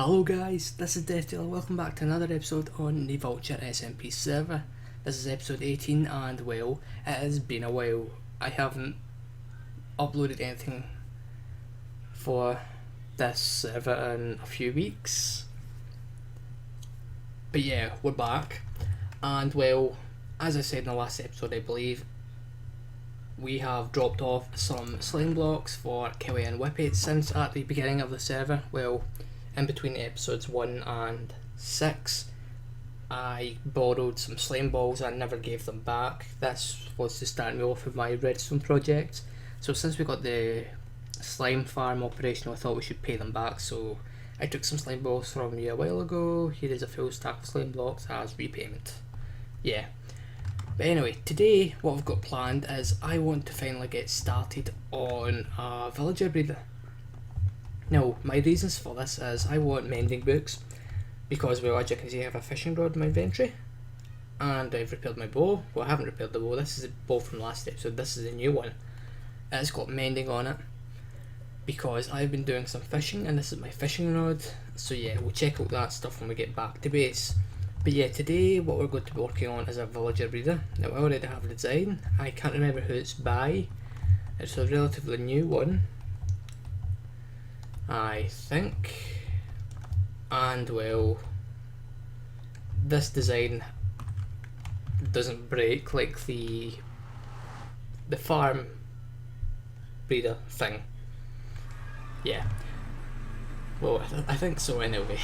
Hello guys, this is Deathdealer. Welcome back to another episode on the VultureSMP server. This is episode 18 and well, it has been a while. I haven't uploaded anything for this server in a few weeks. But yeah, we're back. And well, as I said in the last episode I believe, we have dropped off some sling blocks for Kelly and Whippet since at the beginning of the server. Well, in between episodes 1 and 6, I borrowed some slime balls and never gave them back. This was to start me off with my redstone project. So since we got the slime farm operational, I thought we should pay them back. So I took some slime balls from you a while ago. Here is a full stack of slime blocks as repayment. Yeah. But anyway, today what I've got planned is I want to finally get started on a villager breeder. Now, my reasons for this is I want mending books because, well, as you can see, I have a fishing rod in my inventory and I've repaired my bow. Well, I haven't repaired the bow. This is the bow from last episode. This is the new one. It's got mending on it because I've been doing some fishing and this is my fishing rod. So yeah, we'll check out that stuff when we get back to base. But yeah, today what we're going to be working on is a villager breeder. Now, I already have the design. I can't remember who it's by. It's a relatively new one, I think, and well, this design doesn't break like the farm breeder thing. Yeah, well, I think so anyway.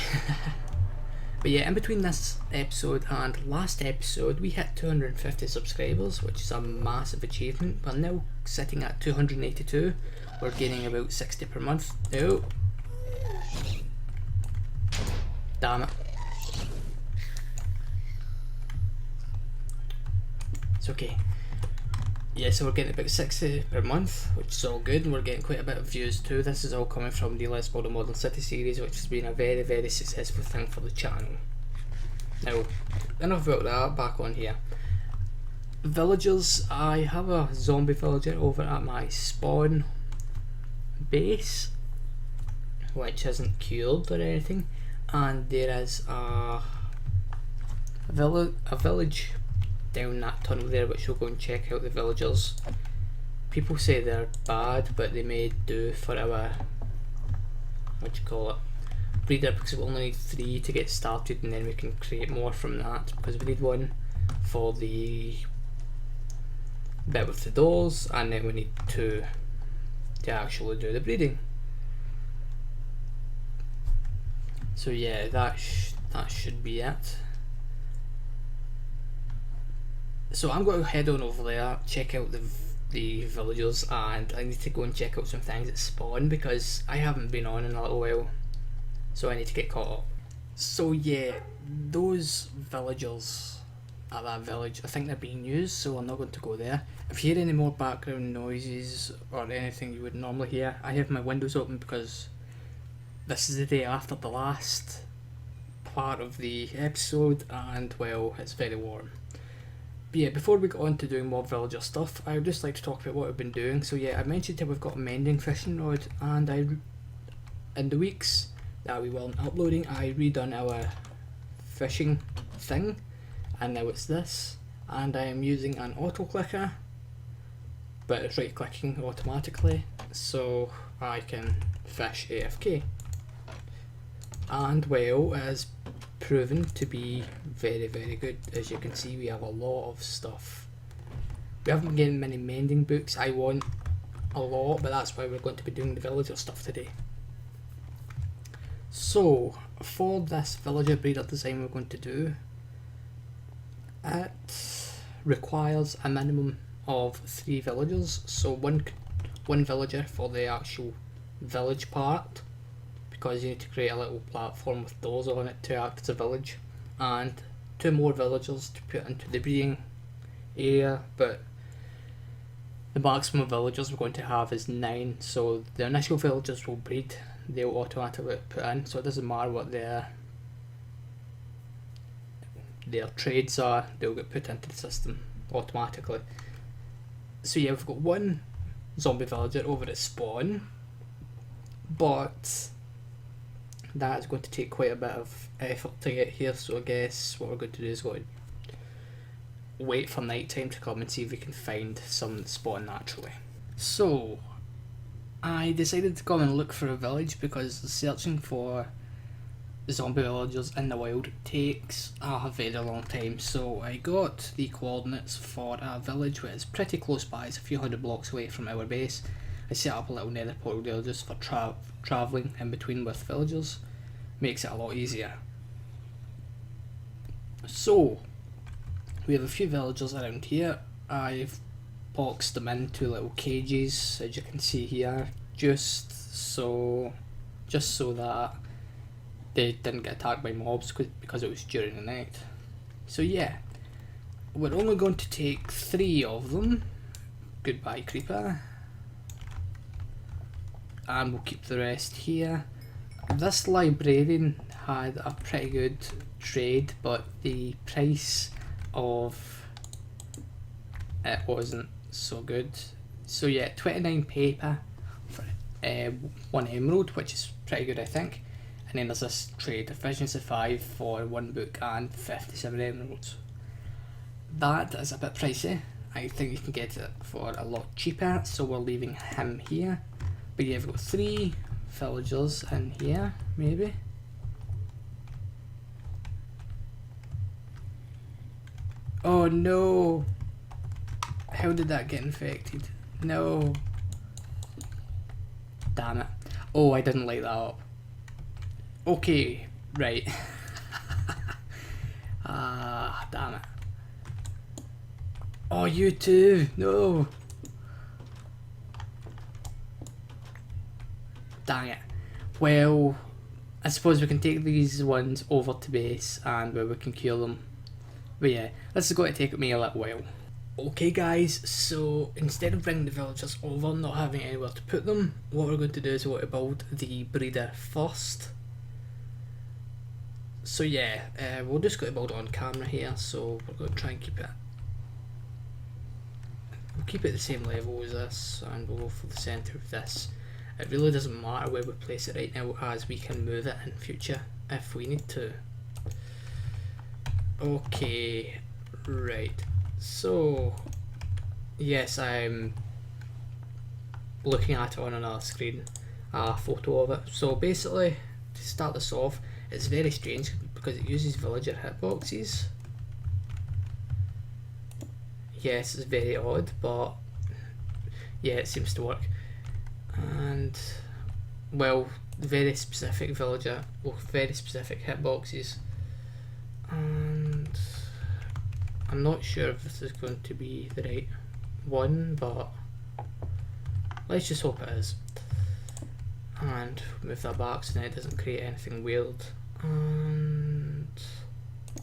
But yeah, in between this episode and last episode we hit 250 subscribers, which is a massive achievement. We're now sitting at 282. We're gaining about 60 per month. Oh, damn it. It's okay. Yeah, so we're getting about 60 per month, which is all good, and we're getting quite a bit of views too. This is all coming from the Let's Build a Modern City series, which has been a very, very successful thing for the channel. Now, enough about that, back on here. Villagers, I have a zombie villager over at my spawn base, which isn't cured or anything, and there is a village down that tunnel there, which we'll go and check out the villagers. People say they're bad, but they may do for our, what do you call it, breeder, because we only need 3 to get started and then we can create more from that, because we need 1 for the bit with the doors and then we need 2 to actually do the breeding. So yeah, that should be it. So I'm going to head on over there, check out the villagers, and I need to go and check out some things at spawn because I haven't been on in a little while, so I need to get caught up. So yeah, those villagers at that village, I think they're being used, so I'm not going to go there. If you hear any more background noises or anything you would normally hear, I have my windows open because this is the day after the last part of the episode and well, it's very warm. But yeah, before we get on to doing more villager stuff, I would just like to talk about what I've been doing. So yeah, I mentioned that we've got a mending fishing rod, and in the weeks that we weren't uploading, I redone our fishing thing, and now it's this, and I am using an auto clicker, but it's right clicking automatically, so I can fish AFK. And well, it has proven to be very, very good. As you can see, we have a lot of stuff. We haven't been getting many mending books. I want a lot, but that's why we're going to be doing the villager stuff today. So for this villager breeder design we're going to do, it requires a minimum of 3 villagers, so one villager for the actual village part, because you need to create a little platform with doors on it to act as a village, and 2 more villagers to put into the breeding area, but the maximum villagers we're going to have is 9, so the initial villagers will breed, they'll automatically put in, so it doesn't matter what their trades are, they'll get put into the system automatically. So yeah, we've got 1 zombie villager over at spawn, but That is going to take quite a bit of effort to get here, so I guess what we're going to do is go and wait for night time to come and see if we can find some that spawn naturally. So I decided to come and look for a village because searching for zombie villagers in the wild takes a very long time. So I got the coordinates for a village which is pretty close by. It's a few hundred blocks away from our base. I set up a little nether portal there just for travelling in between with villagers. Makes it a lot easier. So we have a few villagers around here. I've boxed them into little cages, as you can see here, just so that they didn't get attacked by mobs because it was during the night. So yeah, we're only going to take 3 of them. Goodbye, creeper. And we'll keep the rest here. This librarian had a pretty good trade, but the price of it wasn't so good. So yeah, 29 paper for 1 emerald, which is pretty good I think. And then there's this trade, efficiency 5 for 1 book and 57 emeralds. That is a bit pricey. I think you can get it for a lot cheaper, so we're leaving him here. But yeah, we've got 3 villagers in here, maybe. Oh no! How did that get infected? No! Damn it. Oh, I didn't light that up. Okay, right. Damn it. Oh, you too! No! Dang it. Well, I suppose we can take these ones over to base and where we can cure them. But yeah, this is going to take me a little while. Okay guys, so instead of bringing the villagers over, not having anywhere to put them, what we're going to do is we're going to build the breeder first. So yeah, we're just going to build it on camera here, so we're going to try and keep it. We'll keep it the same level as this, and we'll go for the centre of this. It really doesn't matter where we place it right now, as we can move it in future if we need to. Okay, right. So, yes, I'm looking at it on another screen, a photo of it. So basically, to start this off, it's very strange because it uses villager hitboxes. Yes, it's very odd, but yeah, it seems to work. And well, very specific villager, well, very specific hitboxes, and I'm not sure if this is going to be the right one, but let's just hope it is. And move that back so that it doesn't create anything weird, and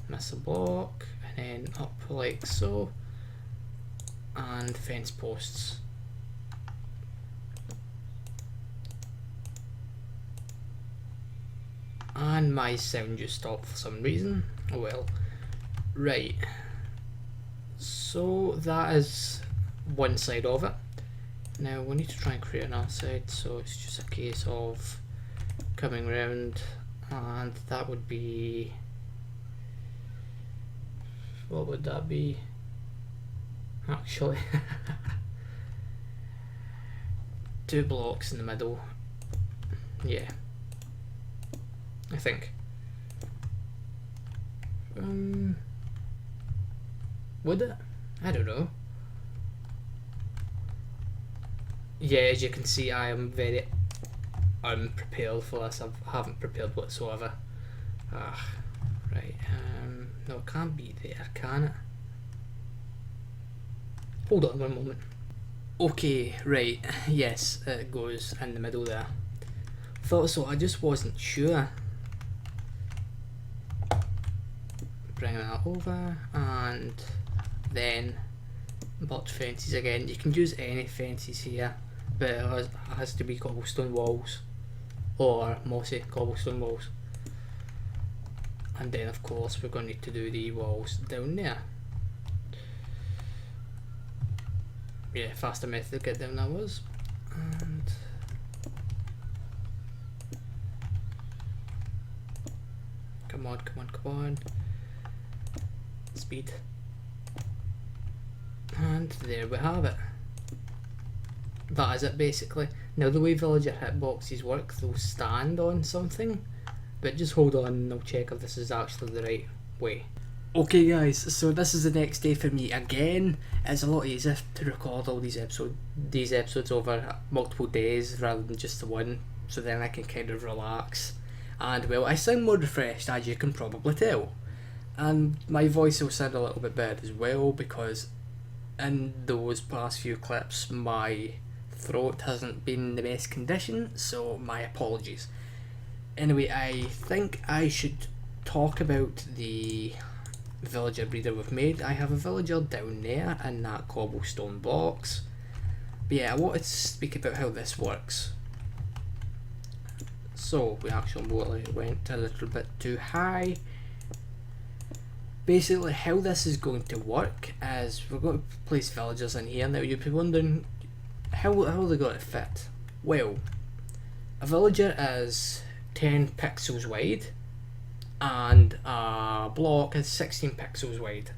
miss a block, and then up like so, and fence posts. And my sound just stopped for some reason. Oh well. Right. So that is one side of it. Now we need to try and create another side, so it's just a case of coming round, and that would be, what would that be? Actually, 2 blocks in the middle. Yeah. I think. Would it? I don't know. Yeah, as you can see, I am very unprepared for this. I haven't prepared whatsoever. Right. No, it can't be there, can it? Hold on one moment. Okay, right. Yes, it goes in the middle there. Thought so, I just wasn't sure. Bring that over, and then birch fences again. You can use any fences here, but it has to be cobblestone walls or mossy cobblestone walls. And then of course we're going to need to do the walls down there. Yeah, faster method to get down that was. And Come on, come on, come on. Speed. And there we have it. That is it basically. Now the way villager hitboxes work, they'll stand on something, but just hold on and I'll check if this is actually the right way. Okay guys, so this is the next day for me again. It's a lot easier to record all these episodes over multiple days rather than just the one, so then I can kind of relax. And well, I sound more refreshed, as you can probably tell. And my voice will sound a little bit better as well, because in those past few clips my throat hasn't been in the best condition, so my apologies. Anyway, I think I should talk about the villager breeder we've made. I have a villager down there in that cobblestone box. But yeah, I wanted to speak about how this works. So we actually went a little bit too high. Basically how this is going to work is we're going to place villagers in here. Now you'll be wondering how are they going to fit? Well, a villager is 10 pixels wide and a block is 16 pixels wide.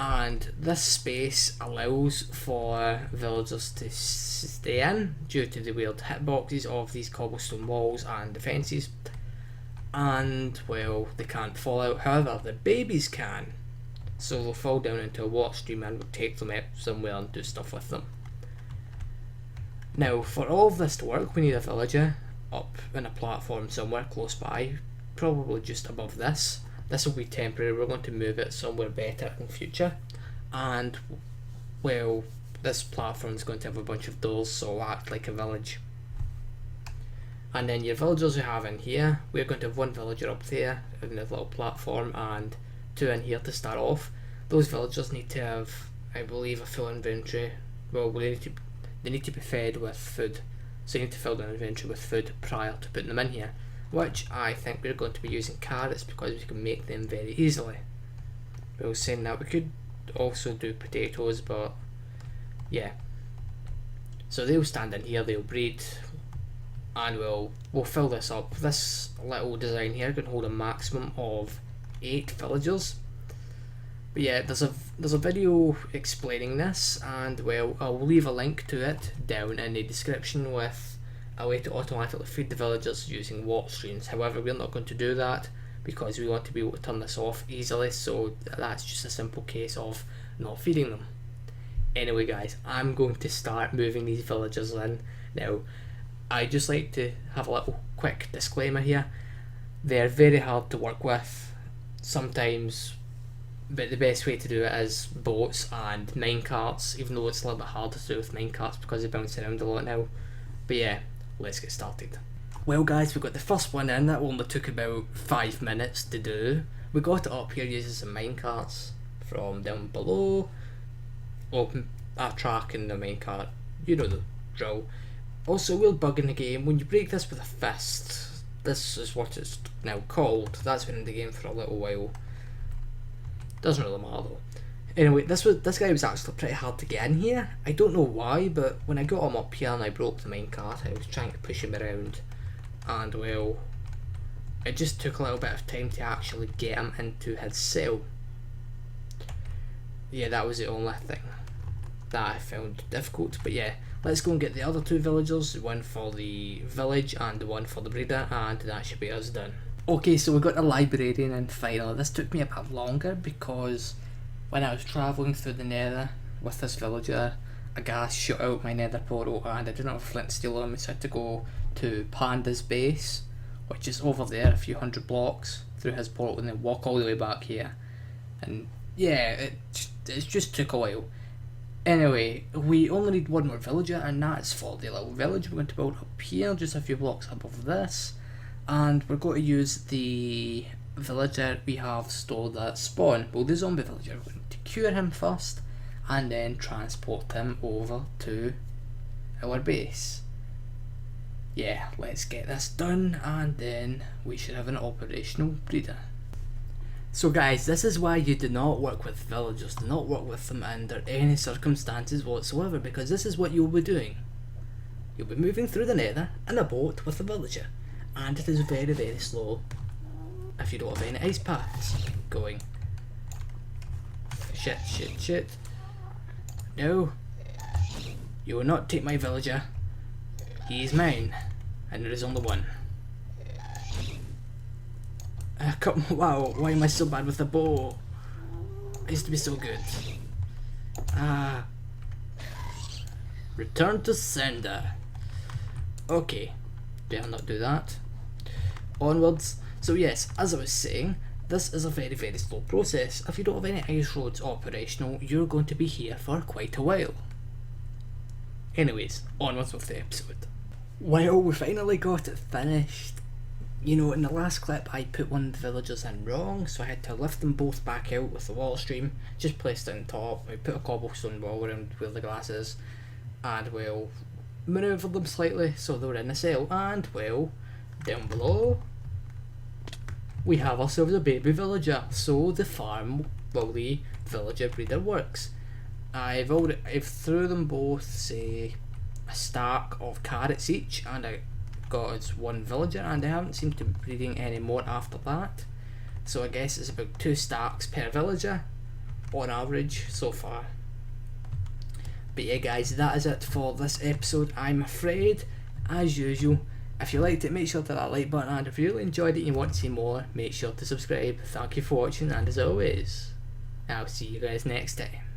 And this space allows for villagers to stay in due to the weird hitboxes of these cobblestone walls and defences. And well, they can't fall out. However, the babies can, so they'll fall down into a water stream and we'll take them out somewhere and do stuff with them. Now, for all of this to work, we need a villager up in a platform somewhere close by, probably just above this. This will be temporary, we're going to move it somewhere better in future. And well, this platform is going to have a bunch of doors, so it'll act like a village. And then your villagers you have in here, we're going to have one villager up there in the little platform and two in here to start off. Those villagers need to have, I believe, a full inventory. Well, they need to be fed with food, so you need to fill their inventory with food prior to putting them in here, which I think we're going to be using carrots because we can make them very easily. Well, saying that, we could also do potatoes, but yeah. So they'll stand in here, they'll breed, and we'll fill this up. This little design here can hold a maximum of 8 villagers. But yeah, there's a video explaining this, and well, I'll leave a link to it down in the description with a way to automatically feed the villagers using water streams. However, we're not going to do that because we want to be able to turn this off easily, so that's just a simple case of not feeding them. Anyway guys, I'm going to start moving these villagers in. Now, I just like to have a little quick disclaimer here. They're very hard to work with sometimes, but the best way to do it is boats and minecarts, even though it's a little bit harder to do with minecarts because they bounce around a lot now. But yeah, let's get started. Well guys, we got the first one in. That only took about 5 minutes to do. We got it up here using some minecarts from down below. Open a track in the minecart, you know the drill. Also, a real bug in the game, when you break this with a fist, this is what it's now called. That's been in the game for a little while. Doesn't really matter though. Anyway, this guy was actually pretty hard to get in here. I don't know why, but when I got him up here and I broke the minecart, I was trying to push him around, and well, it just took a little bit of time to actually get him into his cell. Yeah, that was the only thing that I found difficult. But yeah, let's go and get the other 2 villagers, one for the village and one for the breeder, and that should be us done. Okay, so we got the librarian in finally. This took me a bit longer because when I was travelling through the nether with this villager, a gas shot out my nether portal and I didn't have a flint steel on me, so I had to go to Panda's base, which is over there a few hundred blocks through his portal, and then walk all the way back here. And yeah, it just took a while. Anyway, we only need one more villager, and that's for the little village we're going to build up here, just a few blocks above this. And we're going to use the villager we have stored at spawn. Well, the zombie villager, we're going to cure him first, and then transport him over to our base. Yeah, let's get this done, and then we should have an operational breeder. So guys, this is why you do not work with villagers. Do not work with them under any circumstances whatsoever, because this is what you'll be doing. You'll be moving through the nether in a boat with a villager, and it is very, very slow if you don't have any ice paths going. Shit, shit, shit. No. You will not take my villager. He is mine, and there is only one. Wow, why am I so bad with the bow? I used to be so good. Return to sender. Okay, dare not do that. Onwards. So yes, as I was saying, this is a very, very slow process. If you don't have any ice roads operational, you're going to be here for quite a while. Anyways, onwards with the episode. Well, we finally got it finished. You know, in the last clip I put one of the villagers in wrong, so I had to lift them both back out with the wall stream. Just placed it on top. I put a cobblestone wall around where the glass is, and well, manoeuvred them slightly so they were in the cell. And well, down below we have ourselves a baby villager. So the farm, well, the villager breeder works. I've threw them both, say, a stack of carrots each, and I got us one villager, and I haven't seemed to be breeding any more after that. So I guess it's about 2 stacks per villager on average so far. But yeah guys, that is it for this episode, I'm afraid. As usual, if you liked it, make sure to hit that like button, and if you really enjoyed it and you want to see more, make sure to subscribe. Thank you for watching, and as always, I'll see you guys next time.